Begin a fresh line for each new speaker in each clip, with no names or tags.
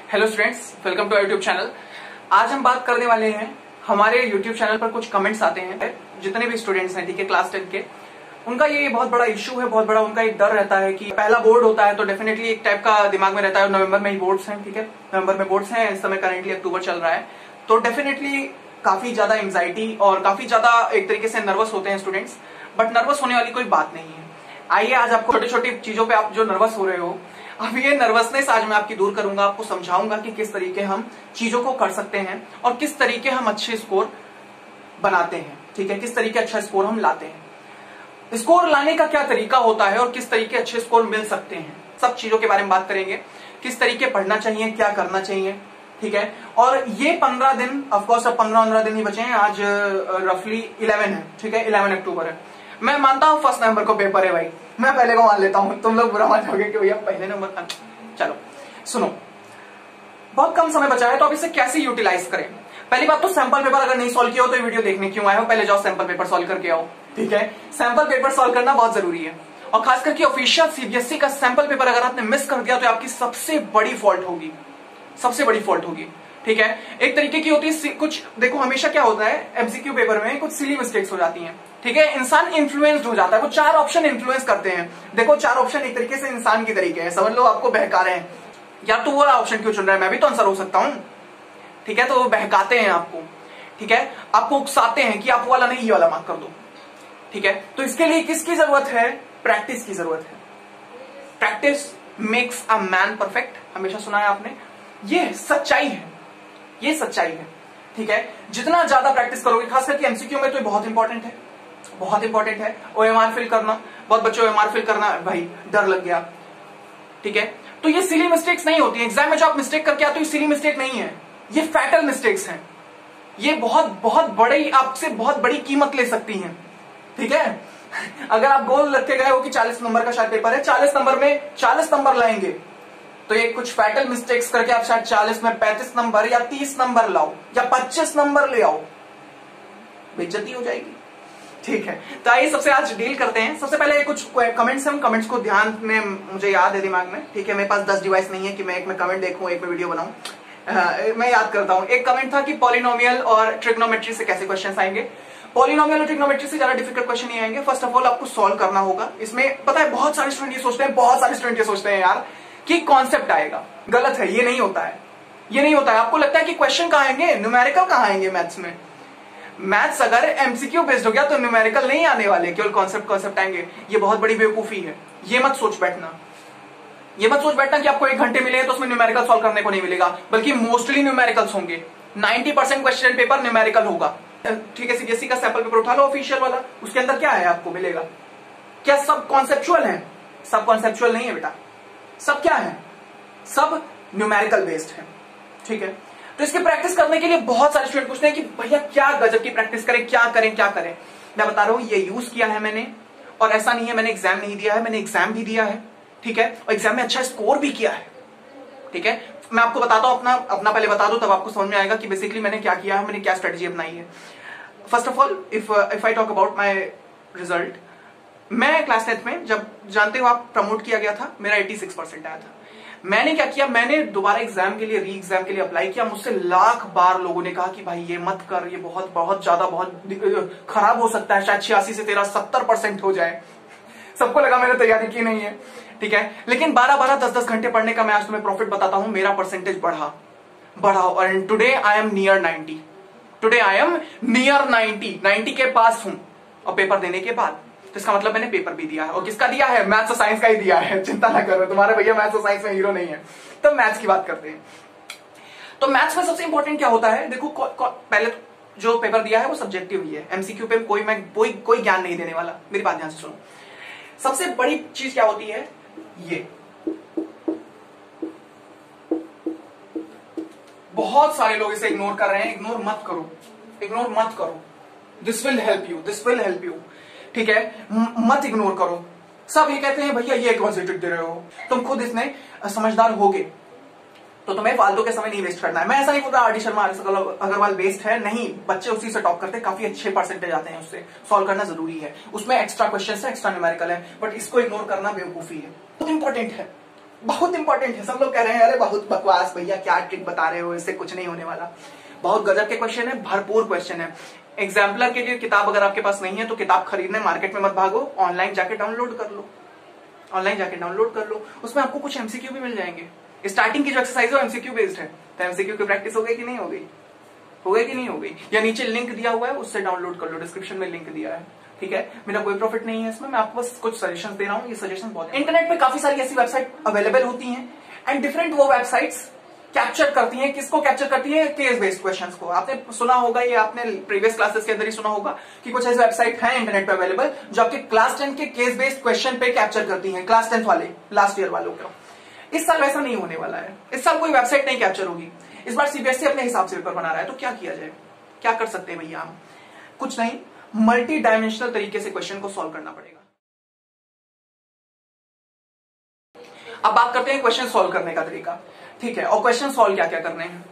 Hello students, welcome to YouTube channel. आज हम बात करने वाले हैं, हमारे यूट्यूब चैनल पर कुछ कमेंट्स आते हैं जितने भी स्टूडेंट्स हैं, ठीक है, क्लास 10 के, उनका ये बहुत बड़ा इश्यू है, बहुत बड़ा उनका एक डर रहता है कि पहला बोर्ड होता है तो डेफिनेटली एक टाइप का दिमाग में रहता है। नवंबर में ही बोर्ड्स हैं, ठीक है, नवंबर में बोर्ड्स हैं, इस समय करेंटली अक्टूबर चल रहा है, तो डेफिनेटली काफी ज्यादा एंग्जाइटी और काफी ज्यादा एक तरीके से नर्वस होते हैं स्टूडेंट्स। बट नर्वस होने वाली कोई बात नहीं है। आइए आज आपको छोटी छोटी चीजों पे आप जो नर्वस हो रहे हो, अब ये नर्वसनेस आज मैं आपकी दूर करूंगा, आपको समझाऊंगा कि किस तरीके हम चीजों को कर सकते हैं और किस तरीके हम अच्छे स्कोर बनाते हैं, ठीक है, किस तरीके अच्छा स्कोर हम लाते हैं, स्कोर लाने का क्या तरीका होता है और किस तरीके अच्छे स्कोर मिल सकते हैं, सब चीजों के बारे में बात करेंगे। किस तरीके पढ़ना चाहिए, क्या करना चाहिए, ठीक है। और ये 15 दिन, ऑफकोर्स अब 15-15 दिन ही बचे हैं, आज रफली 11 है, ठीक है, 11 अक्टूबर है। मैं मानता हूं 1 नवंबर को पेपर है भाई, मैं पहले को मान लेता हूं, तुम लोग बुरा मान जाओगे कि भैया पहले नंबर। चलो सुनो, बहुत कम समय बचा है तो आप इसे कैसे यूटिलाइज करें। पहली बात तो सैंपल पेपर अगर नहीं सॉल्व किया हो तो ये वीडियो देखने क्यों आए हो, पहले जाओ सैंपल पेपर सॉल्व करके आओ, ठीक है। सैंपल पेपर सॉल्व करना बहुत जरूरी है और खास करके ऑफिशियल सीबीएसई का सैंपल पेपर अगर आपने मिस कर दिया तो आपकी सबसे बड़ी फॉल्ट होगी, सबसे बड़ी फॉल्ट होगी, ठीक है। एक तरीके की होती है कुछ, देखो हमेशा क्या होता है एमसीक्यू पेपर में कुछ सिली मिस्टेक्स हो जाती हैं, ठीक है, इंसान इन्फ्लुएंस्ड हो जाता है, वो 4 ऑप्शन इन्फ्लुएंस करते हैं। देखो 4 ऑप्शन एक तरीके से इंसान की तरीके हैं, समझ लो आपको बहका रहे हैं, यार तू वो वाला ऑप्शन क्यों चुन रहा है, मैं भी तो आंसर हो सकता हूं, ठीक है, तो वो बहकाते हैं आपको, ठीक है, आपको उकसाते हैं कि आप वो वाला नहीं ये वाला मार्क कर दो, ठीक है। तो इसके लिए किसकी जरूरत है, प्रैक्टिस की जरूरत है। Practice makes a man perfect, हमेशा सुना है आपने, ये सच्चाई है, ये सच्चाई है, ठीक है। जितना ज्यादा प्रैक्टिस करोगे, खास करके एमसीक्यू में तो ये बहुत इंपॉर्टेंट है, बहुत इंपॉर्टेंट है। ओएमआर फिल करना, बहुत बच्चे ओएमआर फिल करना भाई डर लग गया, ठीक है, तो ये सिली मिस्टेक्स नहीं होती है एग्जाम में। जो आप मिस्टेक करके आते हो ये सिली मिस्टेक नहीं है, ये फैटल मिस्टेक्स हैं, ये बहुत बहुत बड़ी, आपसे बहुत बड़ी कीमत ले सकती हैं, ठीक है। अगर आप गोल रखे गए हो कि 40 नंबर का शायद पेपर है, 40 नंबर में 40 नंबर लाएंगे, तो ये कुछ फैटल मिस्टेक्स करके आप शायद 40 में 35 नंबर या 30 नंबर लाओ या 25 नंबर ले आओ, बेइज्जती हो जाएगी, ठीक है। तो आइए सबसे आज डील करते हैं। सबसे पहले कुछ कमेंट्स, हम कमेंट्स को ध्यान में, मुझे याद है दिमाग में, ठीक है, मेरे पास 10 डिवाइस नहीं है कि मैं एक में कमेंट देखूं एक में वीडियो बनाऊं, मैं याद करता हूं। एक कमेंट था कि पॉलिनोमियल और ट्रिग्नोमेट्री से कैसे क्वेश्चन आएंगे। पॉलिनोमियल और ट्रिग्नोमेट्री से ज्यादा डिफिकल्ट क्वेश्चन नहीं आएंगे। फर्स्ट ऑफ ऑल आपको सॉल्व करना होगा। इसमें पता है बहुत सारे स्टूडेंट ये सोचते हैं, बहुत सारे स्टूडेंट ये सोचते हैं यार कि कॉन्सेप्ट आएगा, गलत है, ये नहीं होता है, ये नहीं होता है। आपको लगता है कि क्वेश्चन कहां आएंगे, न्यूमेरिकल कहां आएंगे मैथ्स में। मैथ्स अगर एमसीक्यू बेस्ड हो गया तो न्यूमेरिकल नहीं आने वाले, केवल कॉन्सेप्ट आएंगे। ये बहुत बड़ी बेवकूफी है, ये मत सोच बैठना, ये मत सोच बैठना कि आपको 1 घंटे मिले तो उसमें न्यूमेरिकल सॉल्व करने को नहीं मिलेगा, बल्कि मोस्टली न्यूमेरिकल्स होंगे। 90% क्वेश्चन पेपर न्यूमेरिकल होगा, ठीक है। सीबीएसई का सैंपल पेपर उठा लो ऑफिशियल वाला, उसके अंदर क्या है आपको मिलेगा, क्या सब कॉन्सेप्चुअल है, सब कॉन्सेप्चुअल नहीं है बेटा, सब क्या है, सब न्यूमेरिकल बेस्ड है, ठीक है। तो इसकी प्रैक्टिस करने के लिए बहुत सारे स्टूडेंट पूछते हैं कि भैया क्या गजब की प्रैक्टिस करें, क्या करें क्या करें। मैं बता रहा हूं ये यूज किया है मैंने, और ऐसा नहीं है मैंने एग्जाम नहीं दिया है, मैंने एग्जाम भी दिया है, ठीक है, और एग्जाम में अच्छा स्कोर भी किया है, ठीक है। मैं आपको बताता हूं, अपना पहले बता दूं, तब आपको समझ में आएगा कि बेसिकली मैंने क्या किया है, मैंने क्या स्ट्रेटेजी अपनाई है। First of all if I talk about my result, मैं क्लास 10th में, जब जानते हो आप प्रमोट किया गया था, मेरा 86% आया था। मैंने क्या किया, मैंने दोबारा एग्जाम के लिए, री एग्जाम के लिए अप्लाई किया। मुझसे लाख बार लोगों ने कहा कि भाई ये मत कर, ये बहुत बहुत ज्यादा बहुत खराब हो सकता है, शायद 86 से तेरा 70% हो जाए। सबको लगा मैंने तैयारी की नहीं है, ठीक है, लेकिन 12-12, 10-10 घंटे पढ़ने का मैं आज तुम्हें प्रॉफिट बताता हूं, मेरा परसेंटेज बढ़ा और today I am near 90, today I am near 90 के पास हूं, और पेपर देने के बाद, तो इसका मतलब मैंने पेपर भी दिया है, और किसका दिया है, मैथ्स और साइंस का ही दिया है, चिंता ना करो, तुम्हारे भैया मैथ्स और साइंस में हीरो नहीं है। तो मैथ्स की बात करते हैं। तो मैथ्स में सबसे इंपॉर्टेंट क्या होता है, देखो पहले जो पेपर दिया है वो सब्जेक्टिव ही है, एमसीक्यू पे कोई ज्ञान नहीं देने वाला, मेरी बात ध्यान से सुनो। सबसे बड़ी चीज क्या होती है, ये बहुत सारे लोग इसे इग्नोर कर रहे हैं, इग्नोर मत करो, इग्नोर मत करो, this will help you, this will help you, ठीक है, मत इग्नोर करो। सब ये कहते हैं भैया ये कॉन्सेप्ट दे रहे हो, तुम खुद इसमें समझदार होगे तो तुम्हें फालतू के समय नहीं वेस्ट करना है। मैं ऐसा नहीं बोल रहा R D Sharma Agrawal based है, नहीं, बच्चे उसी से टॉप करते हैं, काफी अच्छे परसेंटेज आते हैं, उससे सॉल्व करना जरूरी है, उसमें एक्स्ट्रा क्वेश्चन है, एक्स्ट्रा न्यूमेरिकल है, बट इसको इग्नोर करना बेवकूफी है, बहुत इंपॉर्टेंट है, बहुत इंपॉर्टेंट है। सब लोग कह रहे हैं अरे बहुत बकवास भैया, क्या ट्रिक बता रहे हो, इससे कुछ नहीं होने वाला। बहुत गजब के क्वेश्चन है, भरपूर क्वेश्चन है। एग्जाम्पलर के लिए किताब अगर आपके पास नहीं है तो किताब खरीदने मार्केट में मत भागो, ऑनलाइन जाके डाउनलोड कर लो, ऑनलाइन जाके डाउनलोड कर लो। उसमें आपको कुछ एमसीक्यू भी मिल जाएंगे। स्टार्टिंग की जो एक्सरसाइज है एमसीक्यू बेस्ड है, तो एमसीक्यू की प्रैक्टिस हो गई कि नहीं हो गई, हो गई कि नहीं हो गई। या नीचे लिंक दिया हुआ है, उससे डाउनलोड कर लो, डिस्क्रिप्शन में लिंक दिया है, ठीक है। मेरा कोई प्रॉफिट नहीं है इसमें, मैं आपको बस कुछ सजेशन दे रहा हूँ। ये सजेशन बहुत इंटरनेट पे काफी सारी ऐसी वेबसाइट अवेलेबल होती हैं एंड डिफरेंट वो वेबसाइट्स कैप्चर करती हैं। किसको कैप्चर करती है? केस बेस्ड क्वेश्चंस को। आपने सुना होगा, ये आपने प्रीवियस क्लासेस के अंदर ही सुना होगा कि कुछ ऐसी वेबसाइट है इंटरनेट पे अवेलेबल जो आपके क्लास 10 के केस बेस्ड क्वेश्चन पे कैप्चर करती हैं, क्लास 10 वाले, लास्ट ईयर वालों को। इस साल वैसा नहीं होने वाला है, इस साल कोई वेबसाइट नहीं कैप्चर होगी। इस बार सीबीएसई अपने हिसाब से पेपर बना रहा है, तो क्या किया जाए, क्या कर सकते हैं भैया हम? कुछ नहीं, मल्टी डायमेंशनल तरीके से क्वेश्चन को सॉल्व करना पड़ेगा। अब बात करते हैं क्वेश्चन सॉल्व करने का तरीका, ठीक है। और क्वेश्चन सॉल्व क्या क्या करने हैं,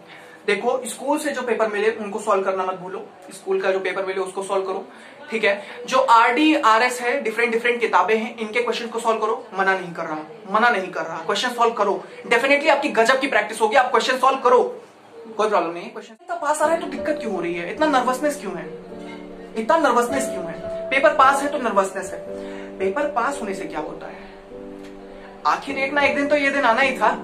देखो स्कूल से जो पेपर मिले उनको सॉल्व करना मत भूलो। स्कूल का जो पेपर मिले उसको सॉल्व करो, ठीक है। जो आरडी आरएस है, डिफरेंट किताबें हैं, इनके क्वेश्चन को सॉल्व करो। मना नहीं कर रहा, मना नहीं कर रहा, क्वेश्चन सॉल्व करो। डेफिनेटली आपकी गजब की प्रैक्टिस होगी, आप क्वेश्चन सॉल्व करो, कोई प्रॉब्लम नहीं है। क्वेश्चन का पास आ रहा है तो दिक्कत क्यों हो रही है? इतना नर्वसनेस क्यों है, इतना नर्वसनेस क्यों है? पेपर पास है तो नर्वसनेस है। पेपर पास होने से क्या होता है? आखिर एक ना एक दिन तो ये दिन आना ही था।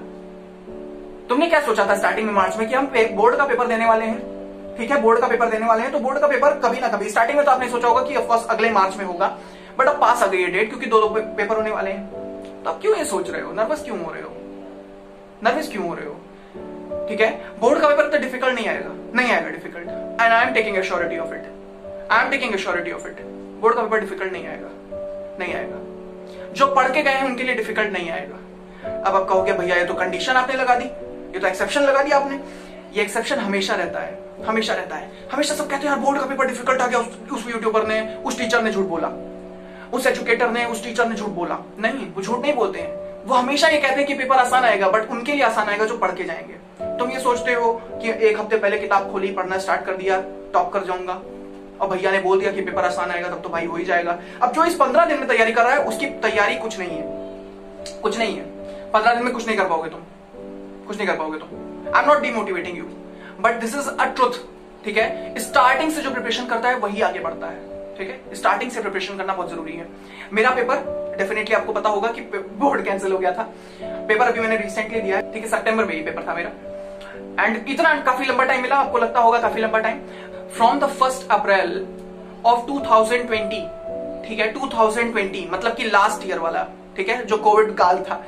तुमने क्या सोचा था स्टार्टिंग में मार्च में कि हम बोर्ड का पेपर देने वाले हैं, ठीक है, बोर्ड का पेपर देने वाले हैं, तो बोर्ड का पेपर कभी ना कभी, स्टार्टिंग में तो आपने सोचा होगा कि ऑफकोर्स अगले मार्च में होगा, बट अब पास आ गई है डेट, क्योंकि दो पेपर होने वाले हैं। तो अब क्यों ये सोच रहे हो, नर्वस क्यों हो रहे हो, नर्वस क्यों हो रहे हो? ठीक है, बोर्ड का पेपर तो डिफिकल्ट नहीं आएगा, नहीं आएगा difficult, and I am taking assurity of it, I am taking assurity of it. Board का पेपर डिफिकल्ट नहीं आएगा, नहीं आएगा। जो पढ़ के गए हैं उनके लिए डिफिकल्ट नहीं आएगा। अब आप कहोगे भैया ये तो कंडीशन आपने लगा दी, ये तो एक्सेप्शन लगा दिया आपने। ये एक्सेप्शन हमेशा रहता है, हमेशा रहता है। हमेशा सब कहते हैं यार बोर्ड का पेपर डिफिकल्ट आ गया, उस यूट्यूबर ने, उस टीचर ने झूठ बोला, उस एजुकेटर ने, उस टीचर ने झूठ बोला। नहीं, वो झूठ नहीं बोलते हैं, वो हमेशा ये कहते हैं कि पेपर आसान आएगा, बट उनके लिए आसान आएगा जो पढ़ के जाएंगे। तुम ये सोचते हो कि एक हफ्ते पहले किताब खोली, पढ़ना स्टार्ट कर दिया, टॉप कर जाऊंगा, और भैया ने बोल दिया कि पेपर आसान आएगा, तब तो भाई हो ही जाएगा। अब जो इस 15 दिन में तैयारी कर रहा है उसकी तैयारी कुछ नहीं है, कुछ नहीं है। 15 दिन में कुछ नहीं कर पाओगे तुम, कुछ नहीं कर पाओगे तुम। I am not demotivating you, but this is a truth, ठीक है। स्टार्टिंग से जो प्रिपरेशन करता है वही आगे बढ़ता है, ठीक है। स्टार्टिंग से प्रिपरेशन करना बहुत जरूरी है। मेरा पेपर डेफिनेटली आपको पता होगा कि बोर्ड कैंसिल हो गया था। पेपर अभी मैंने रिसेंटली दिया है, ठीक है, सितंबर में ही पेपर था मेरा, एंड इतना काफी लंबा टाइम मिला, आपको लगता होगा काफी लंबा time. From the 1 April of 2020, ठीक है, 2020 मतलब कि लास्ट ईयर वाला, ठीक है, जो कोविड काल था,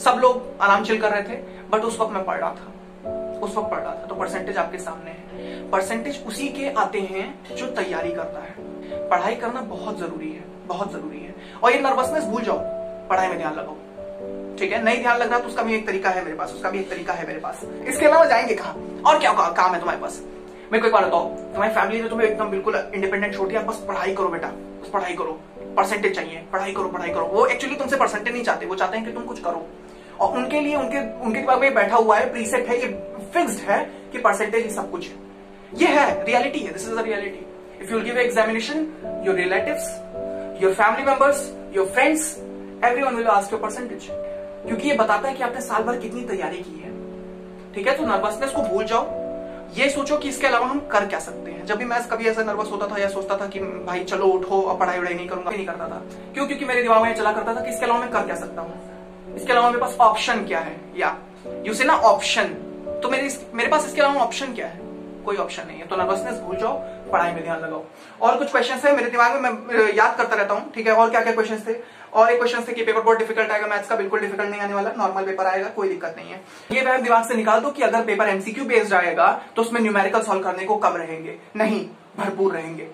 सब लोग आराम चिल कर रहे थे, बट उस वक्त मैं पढ़ रहा था, उस वक्त पढ़ रहा था। तो परसेंटेज आपके सामने है, परसेंटेज उसी के आते हैं जो तैयारी करता है। पढ़ाई करना बहुत जरूरी है, बहुत जरूरी है। और ये नर्वसनेस भूल जाओ, पढ़ाई में ध्यान लगाओ, ठीक है। नहीं ध्यान लग रहा तो उसका भी एक तरीका है मेरे पास, उसका भी एक तरीका है मेरे पास। इसके अलावा जाएंगे कहाँ, और क्या काम है तुम्हारे पास? मेरे को एक बार बताओ, तुम्हारी फैमिली ने तुम्हें एकदम बिल्कुल इंडिपेंडेंट छोड़ दिया, बस पढ़ाई करो बेटा, बस पढ़ाई करो, परसेंटेज चाहिए, पढ़ाई करो, पढ़ाई करो। वो एक्चुअली तुमसे परसेंटेज नहीं चाहते, वो चाहते हैं कि तुम कुछ करो। और उनके लिए उनके दिमाग में बैठा हुआ है, प्रीसेट है, ये फिक्स्ड है कि परसेंटेज ही सब कुछ है। ये है रियलिटी है, this is the reality. If you will give examination, your relatives, your family members, your friends, everyone will ask your percentage, क्योंकि ये बताता है कि आपने साल भर कितनी तैयारी की है, ठीक है। तो नर्वसनेस को भूल जाओ, ये सोचो कि इसके अलावा हम कर क्या सकते हैं। जब भी मैं कभी ऐसा नर्वस होता था या सोचता था कि भाई चलो उठो और पढ़ाई वढ़ाई नहीं करूंगा, नहीं करता था। क्यों? क्योंकि मेरे दिमाग में चला करता था कि इसके अलावा मैं कर क्या सकता हूँ, इसके अलावा मेरे पास ऑप्शन क्या है, या यू से ना ऑप्शन। तो मेरे पास इसके अलावा ऑप्शन क्या है? कोई ऑप्शन नहीं है। तो नर्वसनेस भूल जाओ, पढ़ाई में ध्यान लगाओ। और कुछ क्वेश्चंस है मेरे दिमाग में, मैं याद करता रहता हूँ, ठीक है। और क्या क्या क्वेश्चंस थे? और एक क्वेश्चन थे कि पेपर बहुत डिफिकल्ट आएगा, मैथ्स का बिल्कुल डिफिकल्ट नहीं आने वाला, नॉर्मल पेपर आएगा, कोई दिक्कत नहीं है। ये मैं दिमाग से निकाल दो कि अगर पेपर एमसीक्यू बेस्ड आएगा तो उसमें न्यूमेरिकल सॉल्व करने को कम रहेंगे, नहीं, भरपूर रहेंगे।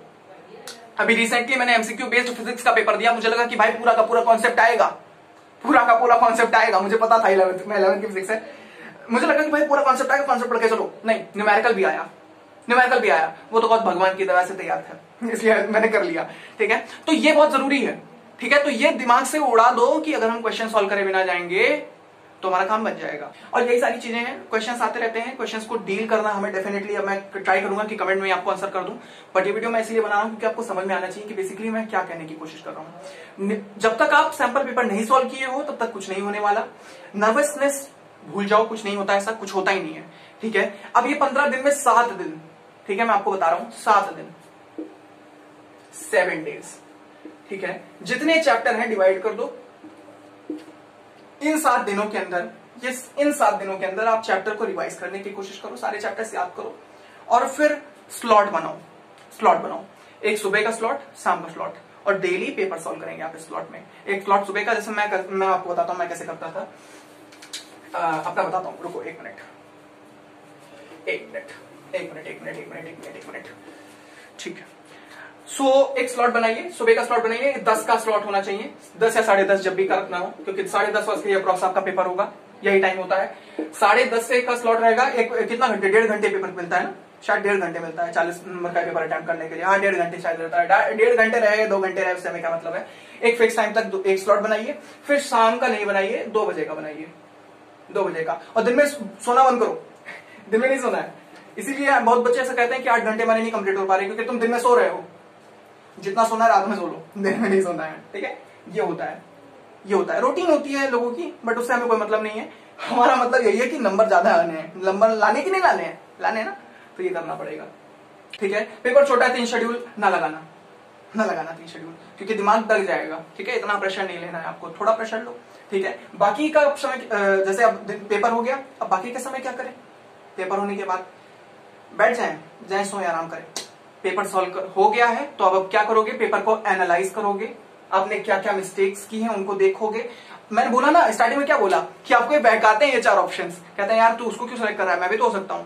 अभी रिसेंटली मैंने एमसीक्यू बेस्ड फिजिक्स का पेपर दिया, मुझे लगा कि भाई पूरा का पूरा कॉन्सेप्ट आएगा, पूरा का पूरा कॉन्सेप्ट आएगा। मुझे पता था 11th की फिजिक्स है, मुझे लगा कि भाई पूरा कॉन्सेप्ट आएगा, कॉन्सेप्ट पढ़ के चलो। नहीं, न्यूमेरिकल भी आया, न्यूमेरिकल भी आया। वो तो बहुत भगवान की दया से तैयार था, इसलिए मैंने कर लिया, ठीक है। तो ये बहुत जरूरी है, ठीक है। तो ये दिमाग से उड़ा दो कि अगर हम क्वेश्चन सॉल्व करे बिना जाएंगे तो हमारा काम बन जाएगा। और यही सारी चीजें हैं, क्वेश्चंस आते रहते हैं, क्वेश्चंस को डील करना हमें डेफिनेटली, अब मैं ट्राई करूंगा कि कमेंट में आपको आंसर कर दूं, बट ये वीडियो मैं इसलिए बना रहा हूं क्योंकि आपको समझ में आना चाहिए कि बेसिकली मैं क्या कहने की कोशिश कर रहा हूं। जब तक आप सैंपल पेपर नहीं सॉल्व किए हो तब तक कुछ नहीं होने वाला। नर्वसनेस भूल जाओ, कुछ नहीं होता, ऐसा कुछ होता ही नहीं है, ठीक है। अब ये 15 दिन में 7 दिन, ठीक है, मैं आपको बता रहा हूं 7 दिन, 7 डेज, ठीक है। जितने चैप्टर हैं डिवाइड कर दो, इन 7 दिनों के अंदर, इन 7 दिनों के अंदर आप चैप्टर को रिवाइज करने की कोशिश करो, सारे चैप्टर्स याद करो और फिर स्लॉट बनाओ, एक सुबह का स्लॉट, शाम का स्लॉट, और डेली पेपर सॉल्व करेंगे आप इस स्लॉट में। एक स्लॉट सुबह का, जैसे मैं आपको बताता हूं मैं कैसे करता था, अपना बताता हूं, रुको एक मिनट, ठीक है। सो एक स्लॉट बनाइए, सुबह का स्लॉट बनाइए, 10 का स्लॉट होना चाहिए, 10 या 10:30 जब भी का रखना हो, क्योंकि 10:30 बजे अप्रॉक्स आपका पेपर होगा, यही टाइम होता है। 10:30 से का स्लॉट रहेगा, एक कितना घंटे, 1.5 घंटे पेपर मिलता है ना, शायद 1.5 घंटे मिलता है 40 नंबर का पेपर अटेम्प्ट करने के लिए, हाँ 1.5 घंटे शायद रहता है, 1.5 घंटे रहे 2 घंटे रहे, उससे हमें क्या मतलब है। एक फिक्स टाइम तक एक स्लॉट बनाइए, फिर शाम का नहीं बनाइए, 2 बजे का बनाइए, 2 बजे का, और दिन में सोना बंद करो, दिन में नहीं सोना है। इसीलिए बहुत बच्चे ऐसा कहते हैं कि 8 घंटे मैंने नहीं कंप्लीट हो पा रहे, क्योंकि तुम दिन में सो रहे हो, जितना सोना है रात में सो लो, दिन में नहीं सोना है, ठीक है। ये होता है, रूटीन होती है लोगों की, बट उससे हमें कोई मतलब नहीं है। हमारा मतलब यही है कि नंबर ज्यादा आने हैं, नंबर लाने की नहीं लाने हैं, लाने हैं ना, तो ये करना पड़ेगा, ठीक है। पेपर छोटा है, 3 शेड्यूल ना लगाना 3 शेड्यूल, क्योंकि दिमाग दग जाएगा, ठीक है। इतना प्रेशर नहीं लेना है आपको, थोड़ा प्रेशर लो, ठीक है। बाकी का समय, जैसे अब पेपर हो गया, अब बाकी का समय क्या करें, पेपर होने के बाद बैठ जाएं, सोए, आराम करें। पेपर सॉल्व हो गया है, तो अब क्या करोगे, पेपर को एनालाइज करोगे, आपने क्या क्या मिस्टेक्स की हैं उनको देखोगे। मैंने बोला ना स्टार्टिंग में, क्या बोला कि आपको ये बहकाते हैं ये 4 ऑप्शंस, कहते हैं यार तू उसको क्यों सेलेक्ट कर रहा है, मैं भी तो हो सकता हूं,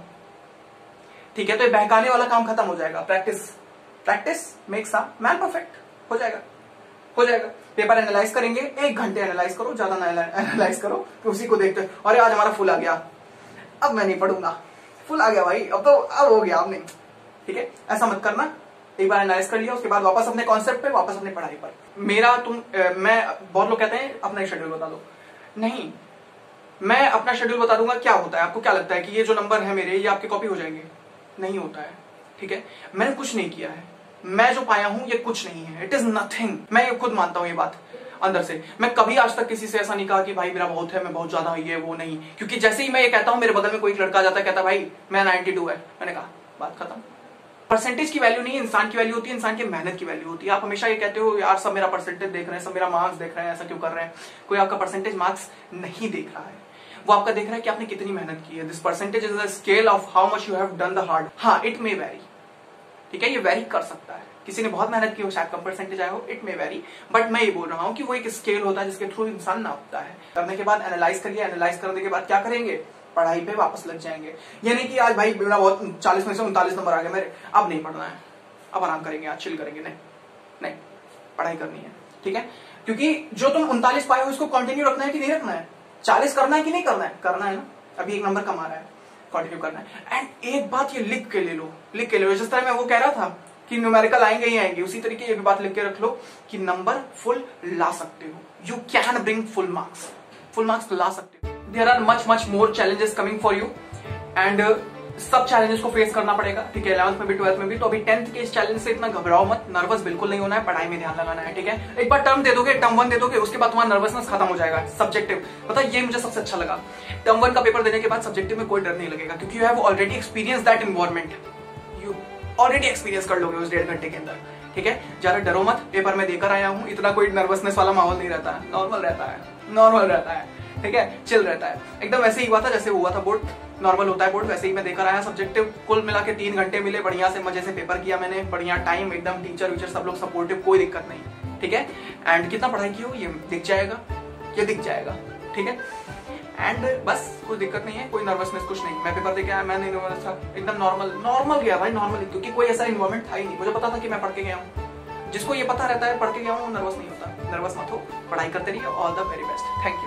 ठीक है। तो ये बहकाने वाला काम खत्म हो जाएगा, practice makes a man perfect, हो जाएगा। पेपर एनालाइज करेंगे, 1 घंटे एनालाइज करो, ज्यादा ना एनालाइज करो, कि उसी को देखते अरे आज हमारा फुल आ गया, अब मैं नहीं पढ़ूंगा, फुल आ गया भाई, अब हो गया, अब नहीं, ठीक है। ऐसा मत करना, एक बार एनालाइज कर लिया, उसके बाद वापस अपने कॉन्सेप्ट पे, वापस अपने पढ़ाई पर। मैं बहुत लोग कहते हैं अपना शेड्यूल बता दो, नहीं, मैं अपना शेड्यूल बता दूंगा। क्या होता है, आपको क्या लगता है कि ये जो नंबर है मेरे, ये आपके कॉपी हो जाएंगे? नहीं होता है, ठीक है। मैंने कुछ नहीं किया है, मैं जो पाया हूं ये कुछ नहीं है, इट इज नथिंग। मैं ये खुद मानता हूं ये बात अंदर से। मैं कभी आज तक किसी से ऐसा नहीं कहा कि भाई मेरा बहुत है, मैं बहुत ज्यादा ये वो नहीं, क्योंकि जैसे ही मैं ये कहता हूं, मेरे बगल में कोई लड़का जाता है, कहता भाई मैं 92 है, मैंने कहा बात खत्म। परसेंटेज की वैल्यू नहीं है, इंसान की वैल्यू होती है, इंसान की मेहनत की वैल्यू होती है। आप हमेशा ये कहते हो यार सब मेरा परसेंटेज देख रहे हैं, सब मेरा मार्क्स देख रहे हैं, ऐसा क्यों कर रहे हैं? कोई आपका परसेंटेज मार्क्स नहीं देख रहा है, वो आपका देख रहा है कि आपने कितनी मेहनत की है। This percentage is a scale of how much you have done the hard. हाँ, इट मे वेरी, ठीक है, ये वेरी कर सकता है। किसी ने बहुत मेहनत की हो, शायद कम परसेंटेज आया हो, इट मे वेरी, बट मैं ये बोल रहा हूं कि वो एक स्केल होता है जिसके थ्रू इंसान नापता है। करने के बाद एनालाइज करिए, एनालाइज करने के बाद क्या करेंगे, पढ़ाई पे वापस लग जाएंगे। ये नहीं कि आज भाई मेरा बहुत 40 में से 39 नंबर आ गए मेरे, अब नहीं पढ़ना है, अब आराम करेंगे, आज चिल करेंगे, नहीं, पढ़ाई करनी है, ठीक है। क्योंकि जो तुम 39 पाए हो इसको कंटिन्यू रखना है कि नहीं रखना है, 40 करना है कि नहीं करना है, करना है ना, अभी 1 नंबर कम आ रहा है, कंटिन्यू करना है। एंड एक बात ये लिख के ले लो, जिस तरह मैं वो कह रहा था कि न्यूमेरिकल आएंगे ही आएंगे, उसी तरीके ये भी बात लिख के रख लो कि नंबर फुल ला सकते हो, you can bring full marks ला सकते हो। There are much more challenges coming for you, and सब चैलेंजेस को फेस करना पड़ेगा, ठीक है। 11th में भी 12th में भी। तो अभी 10th के इस चैलेंज से इतना घबराओ मत, नर्वस बिल्कुल नहीं होना है, पढ़ाई में ध्यान लगाना है, ठीक है। एक बार टर्म दे दोगे, टर्म 1 दे दोगे, उसके बाद तुम्हारा नर्वसनेस खत्म हो जाएगा। सब्जेक्टिव, पता है ये मुझे सबसे अच्छा लगा, टर्म 1 का पेपर देने के बाद सब्जेक्टिव में कोई डर नहीं लगेगा, क्योंकि you have already experience that environment, you already experience कर लोगे उस 1.5 घंटे के अंदर, ठीक है। ज्यादा डरो मत, पेपर में देकर आया हूं, इतना कोई नर्वसनेस वाला माहौल नहीं रहता है, नॉर्मल रहता है, ठीक है, चिल रहता है। एकदम वैसे ही हुआ था जैसे हुआ था बोर्ड, नॉर्मल होता है बोर्ड, वैसे ही मैं देकर आया। सब्जेक्टिव कुल मिला के 3 घंटे मिले, बढ़िया से मजे से पेपर किया मैंने, बढ़िया टाइम, एकदम टीचर वीचर सब लोग सपोर्टिव, कोई दिक्कत नहीं, ठीक है। एंड कितना पढ़ाई की हो ये दिख जाएगा, ठीक है। एंड बस कोई दिक्कत नहीं है, कोई नर्वसनेस कुछ नहीं। मैं पेपर देके आया, मैं नहीं नर्वस था, एकदम नॉर्मल गया भाई, नॉर्मल, क्योंकि कोई ऐसा इन्वायरमेंट था ही नहीं। मुझे पता था कि मैं पढ़ के गया हूँ, जिसको ये पता रहता है पढ़ के गया हूँ, नर्वस नहीं होता। नर्वस मत हो, पढ़ाई करते रहिए, all the very best, thank you.